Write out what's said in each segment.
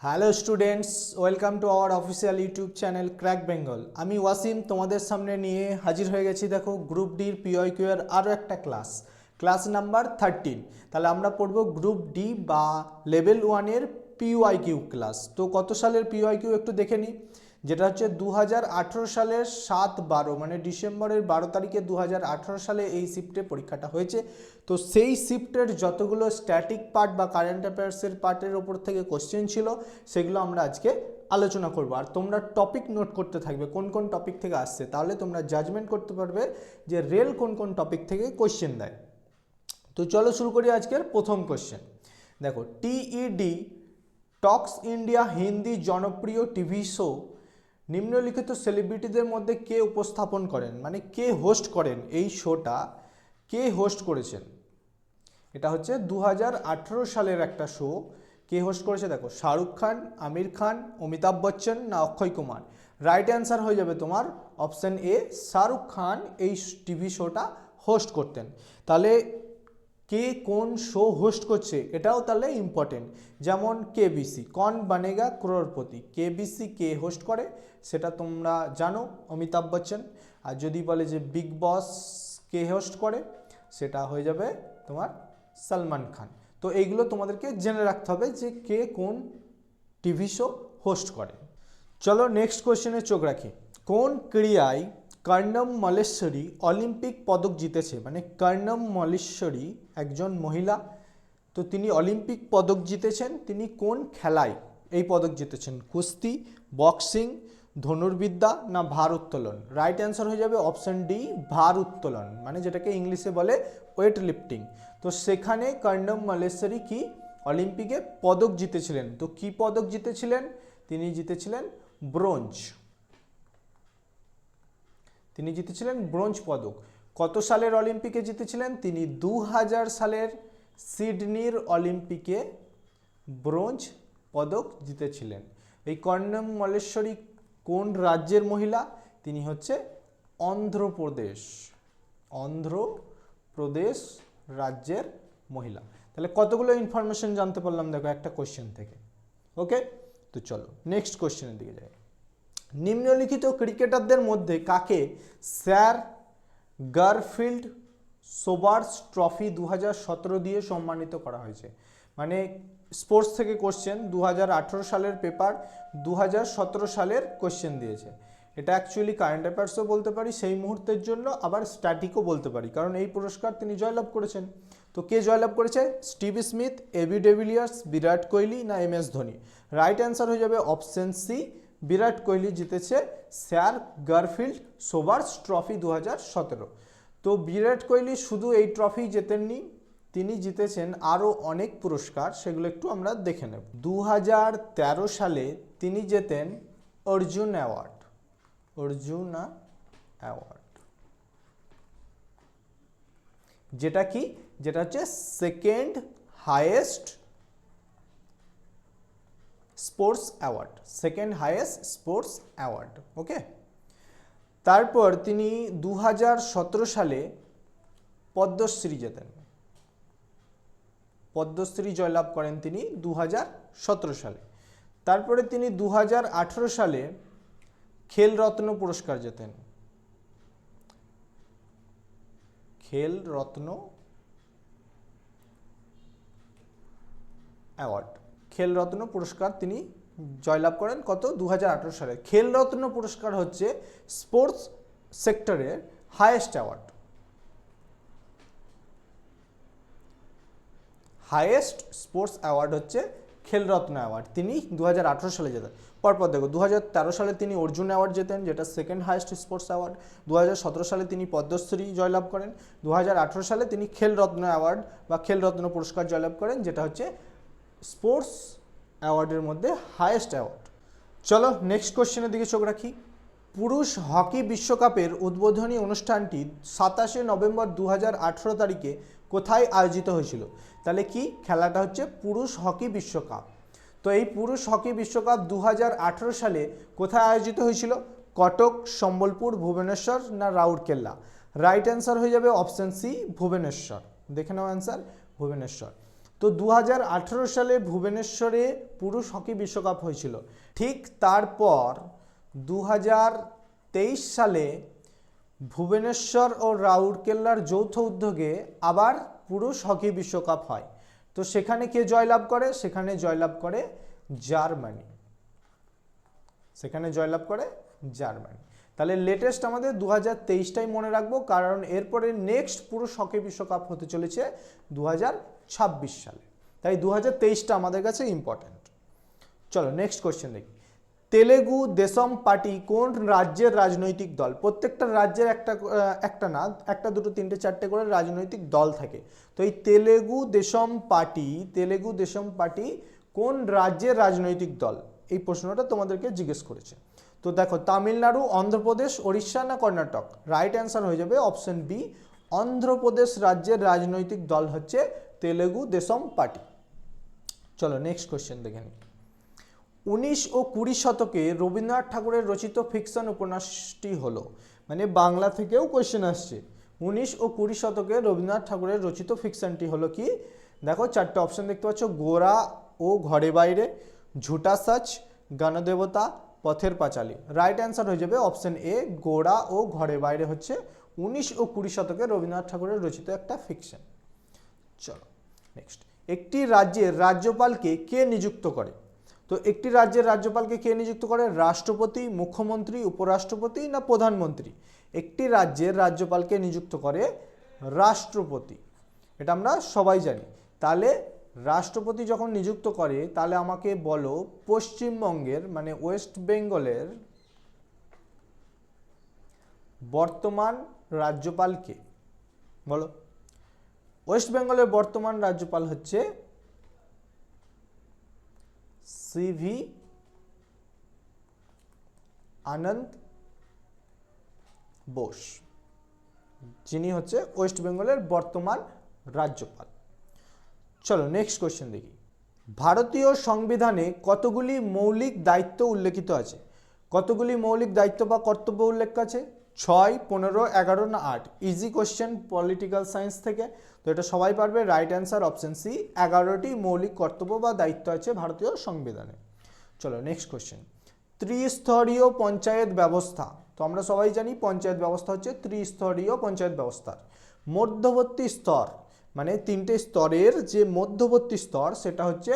Hello students, welcome to our official YouTube channel crack Bengal. আমি ওয়াসিম তোমাদের সামনে নিয়ে হাজির হয়ে গেছি। দেখো, গ্রুপ ডির পিওয়াইকিউ এর আরও একটা ক্লাস নাম্বার 13। তাহলে আমরা পড়ব গ্রুপ ডি বা লেভেল 1-এর পিওয়াইকিউ ক্লাস। তো কত সালের পিওয়াইকিউ একটু দেখে নিই। যেটা হচ্ছে 2018 সালের 7/12, মানে ডিসেম্বরের 12 তারিখে 2018 সালে এই শিফটে পরীক্ষাটা হয়েছে। তো সেই শিফটের যতগুলো স্ট্যাটিক পার্ট বা কারেন্ট অ্যাফেয়ার্সের পার্টের ওপর থেকে কোশ্চেন ছিল, সেগুলো আমরা আজকে আলোচনা করব। আর তোমরা টপিক নোট করতে থাকবে কোন কোন টপিক থেকে আসছে, তাহলে তোমরা জাজমেন্ট করতে পারবে যে রেল কোন কোন টপিক থেকে কোশ্চেন দেয়। তো চলো শুরু করি আজকের প্রথম কোশ্চেন। দেখো, টিইডি টক্স ইন্ডিয়া হিন্দি জনপ্রিয় টিভি শো নিম্নলিখিত সেলিব্রিটিদের মধ্যে কে উপস্থাপন করেন, মানে কে হোস্ট করেন এই শোটা, কে হোস্ট করেছেন। এটা হচ্ছে 2018 সালের একটা শো। কে হোস্ট করেছে? দেখো, শাহরুখ খান, আমির খান, অমিতাভ বচ্চন না অক্ষয় কুমার। রাইট অ্যান্সার হয়ে যাবে তোমার অপশান এ, শাহরুখ খান এই টিভি শোটা হোস্ট করতেন। তাহলে কে কোন শো হোস্ট করছে এটাও তাহলে ইম্পর্টেন্ট। যেমন কেবিসি, কন বানেগা ক্রোড়পতি, কেবিসি কে হোস্ট করে সেটা তোমরা জানো, অমিতাভ বচ্চন। আর যদি বলে যে বিগ বস কে হোস্ট করে, সেটা হয়ে যাবে তোমার সলমান খান। তো এইগুলো তোমাদেরকে জেনে রাখতে হবে যে কে কোন টিভি শো হোস্ট করে। চলো নেক্সট কোয়েশ্চেনে চোখ রাখি। কোন ক্রীড়ায় কর্ণম মল্লেশ্বরী অলিম্পিক পদক জিতেছে? মানে কর্ণম মল্লেশ্বরী একজন মহিলা, তো তিনি অলিম্পিক পদক জিতেছেন। তিনি কোন খেলায় এই পদক জিতেছেন? কুস্তি, বক্সিং, ধনুর্বিদ্যা না ভার উত্তোলন। রাইট অ্যান্সার হয়ে যাবে অপশন ডি, ভার উত্তোলন, মানে যেটাকে ইংলিশে বলে ওয়েট লিফটিং। তো সেখানে কর্ণম মল্লেশ্বরী কি অলিম্পিকে পদক জিতেছিলেন। তো কি পদক জিতেছিলেন? তিনি জিতেছিলেন ব্রোঞ্জ। তিনি জিতেছিলেন ব্রোঞ্জ পদক। কত সালের অলিম্পিকে জিতেছিলেন? তিনি 2000 সালের সিডনির অলিম্পিকে ব্রোঞ্জ পদক জিতেছিলেন। এই কর্ণম মল্লেশ্বরী কোন রাজ্যের মহিলা? তিনি হচ্ছে অন্ধ্রপ্রদেশ, অন্ধ্রপ্রদেশ রাজ্যের মহিলা। তাহলে কতগুলো ইনফরমেশন জানতে পারলাম দেখো একটা কোশ্চেন থেকে। ওকে, তো চলো নেক্সট কোশ্চেনের দিকে যাই। নিম্নলিখিত ক্রিকেটারদের মধ্যে কাকে স্যার গারফিল্ড সোবার্স ট্রফি 2017 দিয়ে সম্মানিত করা হয়েছে? মানে স্পোর্টস থেকে কোশ্চেন, 2018 সালের পেপার 2017 সালের কোশ্চেন দিয়েছে। এটা অ্যাকচুয়ালি কারেন্ট অ্যাফেয়ার্সও বলতে পারি সেই মুহূর্তের জন্য, আবার স্ট্যাটিকও বলতে পারি, কারণ এই পুরস্কার তিনি জয়লাভ করেছেন। তো কে জয়লাভ করেছে? Steve Smith, AB de Villiers, Virat Kohli না MS ধোনি। রাইট অ্যান্সার হয়ে যাবে অপশন সি, বিরাট কোহলি জিতেছে স্যার গারফিল্ড সোবার্স ট্রফি 2017। তো বিরাট কোহলি শুধু এই ট্রফি জেতেননি, তিনি জিতেছেন আরও অনেক পুরস্কার, সেগুলো একটু আমরা দেখে নেব। 2013 সালে তিনি জেতেন অর্জুন অ্যাওয়ার্ড, অর্জুনা অ্যাওয়ার্ড, যেটা কি, যেটা হচ্ছে second highest sports award, second highest sports award. Okay, তারপর তিনি 2017 সালে পদ্মশ্রী জেতেন, পদ্মশ্রী জয়লাভ করেন তিনি 2017 সালে। তারপরে তিনি 2018 সালে খেলরত্ন পুরস্কার জেতেন, খেলরত্ন অ্যাওয়ার্ড, খেলরত্ন পুরস্কার তিনি জয়লাভ করেন কত? 2018 সালে। খেলরত্ন পুরস্কার হচ্ছে স্পোর্টস সেক্টরের highest award, highest sports award হচ্ছে খেলরত্ন অ্যাওয়ার্ড, তিনি 2018 সালে জেতেন। পরপর দেখো, 2013 সালে তিনি অর্জুন অ্যাওয়ার্ড জেতেন, যেটা সেকেন্ড হাইয়েস্ট স্পোর্টস অ্যাওয়ার্ড। 2017 সালে তিনি পদ্মশ্রী জয়লাভ করেন। 2018 সালে তিনি খেলরত্ন অ্যাওয়ার্ড বা খেলরত্ন পুরস্কার জয়লাভ করেন, যেটা হচ্ছে স্পোর্টস অ্যাওয়ার্ডের মধ্যে হাইয়েস্ট অ্যাওয়ার্ড। চলো নেক্সট কোশ্চেনের দিকে চোখ রাখি। পুরুষ হকি বিশ্বকাপের উদ্বোধনী অনুষ্ঠানটি 27 নভেম্বর 2018 তারিখে কোথায় আয়োজিত হয়েছিল? তাহলে কি খেলাটা হচ্ছে পুরুষ হকি বিশ্বকাপ। তো এই পুরুষ হকি বিশ্বকাপ 2018 সালে কোথায় আয়োজিত হয়েছিল? কটক, সম্বলপুর, ভুবনেশ্বর না রাউরকেল্লা। রাইট অ্যান্সার হয়ে যাবে অপশন সি, ভুবনেশ্বর। দেখে নাও অ্যান্সার, ভুবনেশ্বর। তো 2018 সালে ভুবনেশ্বরে পুরুষ হকি বিশ্বকাপ হয়েছিল। ঠিক তারপর 2023 সালে ভুবনেশ্বর ও রাউরকেল্লার যৌথ উদ্যোগে আবার পুরুষ হকি বিশ্বকাপ হয়। তো সেখানে কে জয়লাভ করে? সেখানে জয়লাভ করে জার্মানি। সেখানে জয়লাভ করে জার্মানি। তাহলে লেটেস্ট আমাদের 2023টাই মনে রাখবো, কারণ এরপরে নেক্সট পুরুষ হকি বিশ্বকাপ হতে চলেছে 2026 সালে। তাই 2023টা আমাদের কাছে ইম্পর্টেন্ট। চলো নেক্সট কোশ্চেন দেখি। তেলেগু দেশম পার্টি কোন রাজ্যের রাজনৈতিক দল? প্রত্যেকটা রাজ্যের একটা না, একটা দুটো তিনটে চারটে করে রাজনৈতিক দল থাকে। তো এই তেলেগু দেশম পার্টি কোন রাজ্যের রাজনৈতিক দল? এই প্রশ্নটা তোমাদেরকে জিজ্ঞেস করেছে। তো দেখো, তামিলনাড়ু, অন্ধ্রপ্রদেশ, ওড়িশা না কর্ণাটক? রাইট অ্যান্সার হয়ে যাবে অপশন বি, অন্ধ্রপ্রদেশ রাজ্যের রাজনৈতিক দল হচ্ছে তেলেগু দেশম পার্টি। চলো নেক্সট কোশ্চেন দেখে নিই। 19 ও 20 শতকে রবীন্দ্রনাথ ঠাকুরের রচিত ফিকশন উপন্যাসটি হলো, মানে বাংলা থেকেও কোশ্চেন আসছে। 19 ও 20 শতকে রবীন্দ্রনাথ ঠাকুরের রচিত ফিকশনটি হলো কি? দেখো চারটে অপশন দেখতে পাচ্ছ, গোরা ও ঘরে বাইরে, ঝুটা সচ, গণদেবতা, পথের পাঁচালী। রাইট অ্যান্সার হয়ে যাবে অপশন এ, গোরা ও ঘরে বাইরে হচ্ছে 19 ও 20 শতকে রবীন্দ্রনাথ ঠাকুরের রচিত একটা ফিকশন। চলো নেক্সট। একটি রাজ্যের রাজ্যপালকে কে নিযুক্ত করে? তো একটি রাজ্যের রাজ্যপালকে কে নিযুক্ত করে? রাষ্ট্রপতি, মুখ্যমন্ত্রী, উপরাষ্ট্রপতি না প্রধানমন্ত্রী? একটি রাজ্যের রাজ্যপালকে নিযুক্ত করে রাষ্ট্রপতি, এটা আমরা সবাই জানি। তাহলে রাষ্ট্রপতি যখন নিযুক্ত করে, তাহলে আমাকে বলো পশ্চিমবঙ্গের মানে ওয়েস্ট বেঙ্গলের বর্তমান রাজ্যপাল কে? বলো। ওয়েস্ট বেঙ্গলের বর্তমান রাজ্যপাল হচ্ছে সিভি আনন্দ বোস, যিনি হচ্ছে ওয়েস্ট বেঙ্গলের বর্তমান রাজ্যপাল। চলো নেক্সট কোশ্চেন দেখি। ভারতীয় সংবিধানে কতগুলি মৌলিক দায়িত্ব উল্লেখিত আছে? কতগুলি মৌলিক দায়িত্ব বা কর্তব্য উল্লেখ আছে? 6, 15, 11 না 8? ইজি কোশ্চেন পলিটিক্যাল সায়েন্স থেকে, তো এটা সবাই পারবে। রাইট অ্যান্সার অপশন সি, 11টি মৌলিক কর্তব্য বা দায়িত্ব আছে ভারতীয় সংবিধানে। চলো নেক্সট কোশ্চেন। ত্রিস্তরীয় পঞ্চায়েত ব্যবস্থা, তো আমরা সবাই জানি পঞ্চায়েত ব্যবস্থা হচ্ছে ত্রিস্তরীয় পঞ্চায়েত ব্যবস্থার মধ্যবর্তী স্তর, মানে তিনটে স্তরের যে মধ্যবর্তী স্তর সেটা হচ্ছে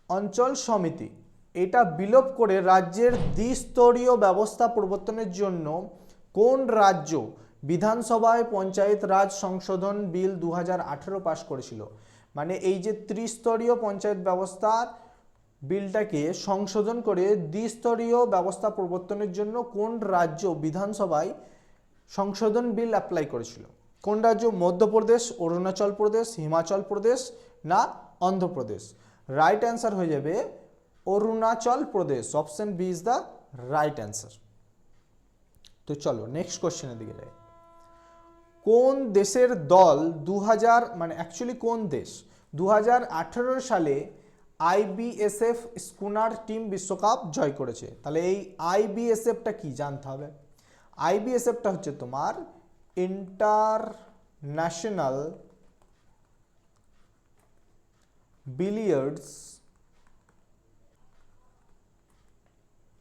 অঞ্চল সমিতি। এটা বিলোপ করে রাজ্যের দ্বিস্তরীয় ব্যবস্থা প্রবর্তনের জন্য কোন রাজ্য বিধানসভায় পঞ্চায়েত রাজ সংশোধন বিল 2018 পাশ করেছিল? মানে এই যে ত্রিস্তরীয় পঞ্চায়েত ব্যবস্থার বিলটাকে সংশোধন করে দ্বিস্তরীয় ব্যবস্থা প্রবর্তনের জন্য কোন রাজ্য বিধানসভায় সংশোধন বিল অ্যাপ্লাই করেছিল? কোন রাজ্য? মধ্যপ্রদেশ, অরুণাচল প্রদেশ, হিমাচল প্রদেশ না অন্ধ্রপ্রদেশ? রাইট অ্যান্সার হয়ে যাবে Arunachal Pradesh, option B is the right answer. তো চলো নেক্সট কোশ্চেনের দিকে যাই। কোন দেশের দল 2000 মানে অ্যাকচুয়ালি কোন দেশ 2018 সালে আইবিএসএফ স্কুনার টিম বিশ্বকাপ জয় করেছে? তাহলে এই আইবিএসএফটা কি জানতে হবে। আইবিএসএফটা হচ্ছে তোমার international billiards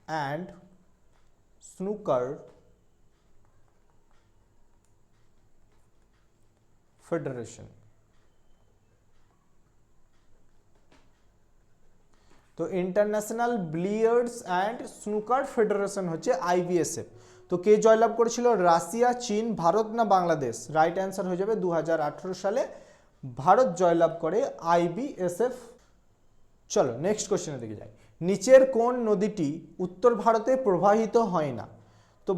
and snooker federation. তো international billiards and snooker federation হচ্ছে আইবিএসএফ। তো কে জয়লাভ করেছিল? রাশিয়া, চীন, ভারত না বাংলাদেশ? রাইট অ্যান্সার হয়ে যাবে 2018 সালে ভারত জয়লাভ করে আইবিএসএফ। চলো নেক্সট কোশ্চেনের দিকে যাই। নিচের কোন নদীটি উত্তর ভারতে প্রবাহিত হয় না? তো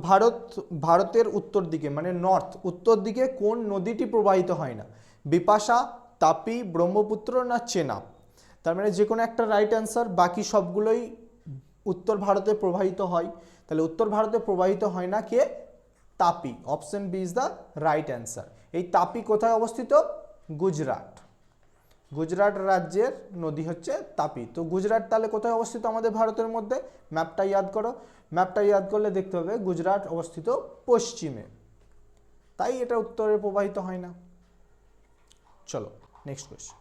ভারতের উত্তর দিকে মানে নর্থ, উত্তর দিকে কোন নদীটি প্রবাহিত হয় না? বিপাশা, তাপি, ব্রহ্মপুত্র না চেনাব? তার মানে যে কোনো একটা রাইট অ্যান্সার, বাকি সবগুলোই উত্তর ভারতে প্রবাহিত হয়। তাহলে উত্তর ভারতে প্রবাহিত হয় না কে? Tapi, option B is the right answer. এই তাপি কোথায় অবস্থিত? গুজরাট। গুজরাট রাজ্যের নদী হচ্ছে তাপি। তো গুজরাট তাহলে কোথায় অবস্থিত আমাদের ভারতের মধ্যে? ম্যাপটা ইয়াদ করো, ম্যাপটা ইয়াদ করলে দেখতে হবে গুজরাট অবস্থিত পশ্চিমে, তাই এটা উত্তরে প্রবাহিত হয় না। চলো নেক্সট কোয়েশ্চেন।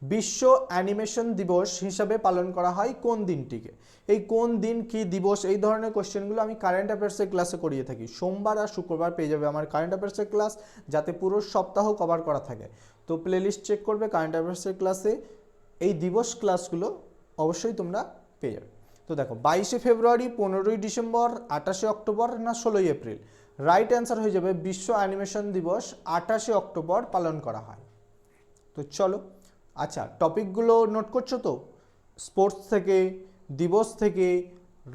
বিশ্ব অ্যানিমেশন দিবস হিসাবে পালন করা হয় কোন দিনটিকে? এই কোন দিন কি দিবস, এই ধরনের কোশ্চেনগুলো আমি কারেন্ট অ্যাফেয়ার্সের ক্লাসে করিয়ে থাকি। সোমবার আর শুক্রবার পেয়ে যাবে আমার কারেন্ট অ্যাফেয়ার্সের ক্লাস, যাতে পুরো সপ্তাহ কভার করা থাকে। তো প্লেলিস্ট চেক করবে কারেন্ট অ্যাফেয়ার্সের ক্লাসে, এই দিবস ক্লাসগুলো অবশ্যই তোমরা পেয়ে যাবে। তো দেখো 22শে ফেব্রুয়ারি, 15ই ডিসেম্বর, 28শে অক্টোবর না 16ই এপ্রিল? রাইট অ্যান্সার হয়ে যাবে বিশ্ব অ্যানিমেশন দিবস 28শে অক্টোবর পালন করা হয়। তো চলো, আচ্ছা টপিকগুলো নোট করছো তো? স্পোর্টস থেকে, দিবস থেকে,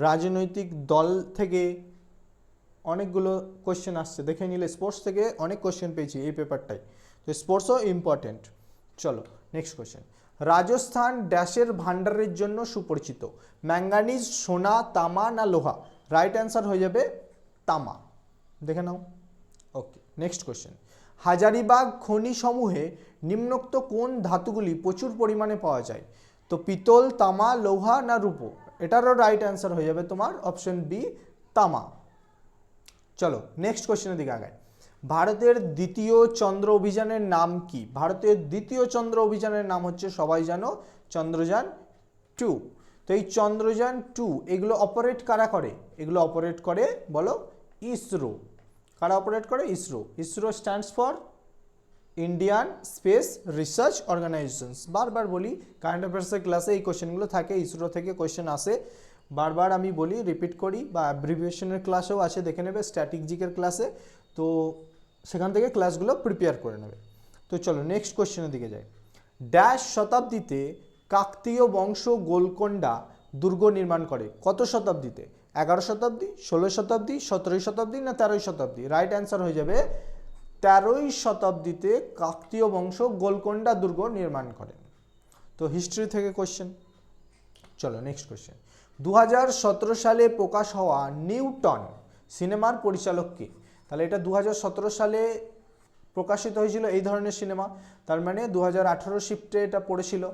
রাজনৈতিক দল থেকে অনেকগুলো কোশ্চেন আসছে, দেখে নিলে স্পোর্টস থেকে অনেক কোশ্চেন পেয়েছি এই পেপারটাই, তো স্পোর্টসও ইম্পর্টেন্ট। চলো নেক্সট কোশ্চেন। রাজস্থান ড্যাশের ভান্ডারের জন্য সুপরিচিত? ম্যাঙ্গানিজ, সোনা, তামা না লোহা? রাইট অ্যান্সার হয়ে যাবে তামা, দেখে নাও। ওকে, নেক্সট কোশ্চেন। হাজারিবাগ খনি সমূহে নিম্নোক্ত কোন ধাতুগুলি প্রচুর পরিমাণে পাওয়া যায়? তো পিতল, তামা, লোহা না রূপো? এটারও রাইট অ্যান্সার হয়ে যাবে তোমার অপশন বি, তামা। চলো নেক্সট কোশ্চেনের দিকে আগাই। ভারতের দ্বিতীয় চন্দ্র অভিযানের নাম কি? ভারতের দ্বিতীয় চন্দ্র অভিযানের নাম হচ্ছে, সবাই জানো, চন্দ্রযান 2। তো এই চন্দ্রযান 2 এগুলো অপারেট কারা করে? এগুলো অপারেট করে বলো, ইসরো। কারা অপারেট করে? ISRO. ISRO stands for Indian space research organisations. বারবার বলি কারেন্ট অ্যাফেয়ার্সের ক্লাসে এই কোশ্চেনগুলো থাকে, ইসরো থেকে কোশ্চেন আসে, বারবার আমি বলি, রিপিট করি, বা অ্যাব্রিভিয়েশনের ক্লাসেও আছে, দেখে নেবে স্ট্র্যাটেজিকের ক্লাসে, তো সেখান থেকে ক্লাসগুলো প্রিপেয়ার করে নেবে। তো চলো নেক্সট কোশ্চেনের দিকে যাই। ড্যাশ শতাব্দীতে কাকতীয় বংশ গোলকোন্ডা দুর্গ নির্মাণ করে? কত শতাব্দীতে? 11 শতাব্দী, 16 শতাব্দী, 17 শতাব্দী না 13 শতাব্দী? রাইট অ্যান্সার হয়ে যাবে 13 শতাব্দীতে কাকতীয় বংশ গোলকোন্ডা দুর্গ নির্মাণ করেন। তো হিস্ট্রি থেকে কোশ্চেন। চলো নেক্সট কোশ্চেন। 2017 সালে প্রকাশ হওয়া নিউটন সিনেমার পরিচালক কে? তাহলে এটা 2017 সালে প্রকাশিত হয়েছিল এই ধরনের সিনেমা, তার মানে 2018 শিফটে এটা পড়েছিল।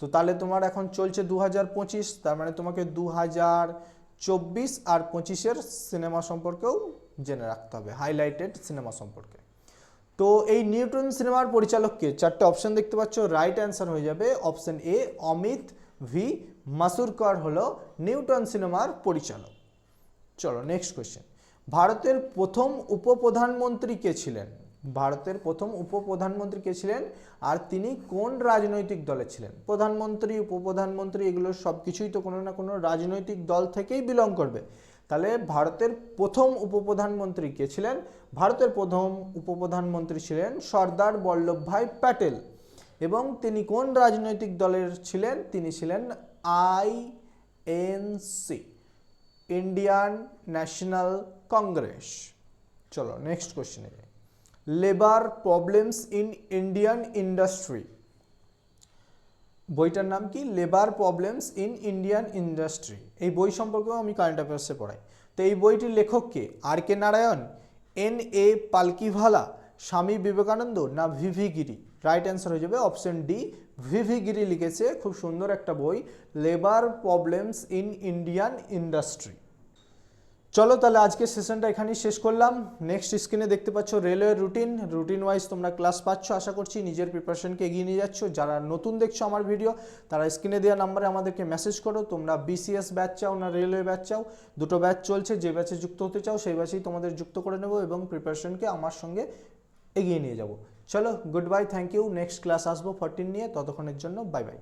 তো তাহলে তোমার এখন চলছে 2025, তার মানে তোমাকে 2024 আর 25-এর সিনেমা সম্পর্কেও জেনে রাখতে হবে, হাইলাইটেড সিনেমা সম্পর্কে। তো এই নিউটন সিনেমার পরিচালক কে? চারটে অপশন দেখতে পাচ্ছ, রাইট অ্যান্সার হয়ে যাবে অপশন এ, অমিত ভি মাসুরকর হলো নিউটন সিনেমার পরিচালক। চলো নেক্সট কোয়েশ্চেন। ভারতের প্রথম উপপ্রধানমন্ত্রী কে ছিলেন? ভারতের প্রথম উপপ্রধানমন্ত্রী কে ছিলেন, আর তিনি কোন রাজনৈতিক দলে ছিলেন? প্রধানমন্ত্রী, উপপ্রধানমন্ত্রী এগুলো সব কিছুই তো কোনো না কোনো রাজনৈতিক দল থেকেই বিলং করবে। তাহলে ভারতের প্রথম উপপ্রধানমন্ত্রী কে ছিলেন? ভারতের প্রথম উপপ্রধানমন্ত্রী ছিলেন সর্দার বল্লভভাই প্যাটেল। এবং তিনি কোন রাজনৈতিক দলের ছিলেন? তিনি ছিলেন আইএনসি, ইন্ডিয়ান ন্যাশনাল কংগ্রেস। চলো নেক্সট কোশ্চেনে যাই। Labour problems in Indian industry, বইটার নাম কি? Labour problems in Indian industry. এই বই সম্পর্কেও আমি কারেন্ট অ্যাফেয়ার্সে পড়াই। তো এই বইটির লেখক কে? আর কে নারায়ণ, এন এ পালকিভালা, স্বামী বিবেকানন্দ না ভিভি গিরি? রাইট অ্যান্সার হয়ে যাবে অপশন ডি, ভিভি গিরি লিখেছে। খুব সুন্দর একটা বই, labour problems in Indian industry. চলো তাহলে আজকে সেশনটা এখানেই শেষ করলাম। নেক্সট স্ক্রিনে দেখতে পাচ্ছ রেলওয়ে রুটিন ওয়াইজ তোমরা ক্লাস পাচ্ছ, আশা করছি নিজের প্রিপারেশনকে এগিয়ে নিয়ে যাচ্ছ। যারা নতুন দেখছো আমার ভিডিও, তারা স্ক্রিনে দেওয়া নাম্বারে আমাদেরকে মেসেজ করো, তোমরা বিসিএস ব্যাচ চাও না রেলওয়ে ব্যাচ চাও। দুটো ব্যাচ চলছে, যে ব্যাচে যুক্ত হতে চাও সেই ব্যাচেই তোমাদের যুক্ত করে নেবো এবং প্রিপারেশনকে আমার সঙ্গে এগিয়ে নিয়ে যাব। চলো good bye, thank you. Next class আসবো 14 নিয়ে, ততক্ষণের জন্য বাই বাই।